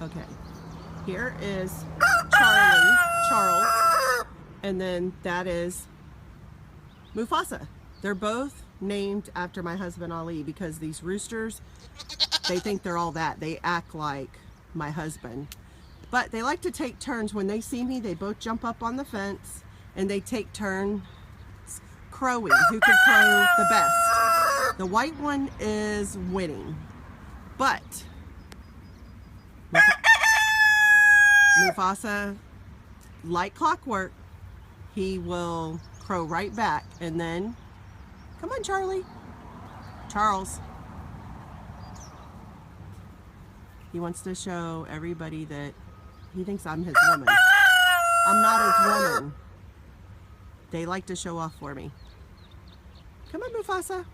Okay. Here is Charles, and then that is Mufasa. They're both named after my husband Ali because these roosters, they think they're all that. They act like my husband. But they like to take turns. When they see me, they both jump up on the fence and they take turns crowing. Who can crow the best? The white one is winning. But Mufasa, like clockwork, he will crow right back. And then, come on, Charles. He wants to show everybody that he thinks I'm his woman. I'm not his woman. They like to show off for me. Come on, Mufasa.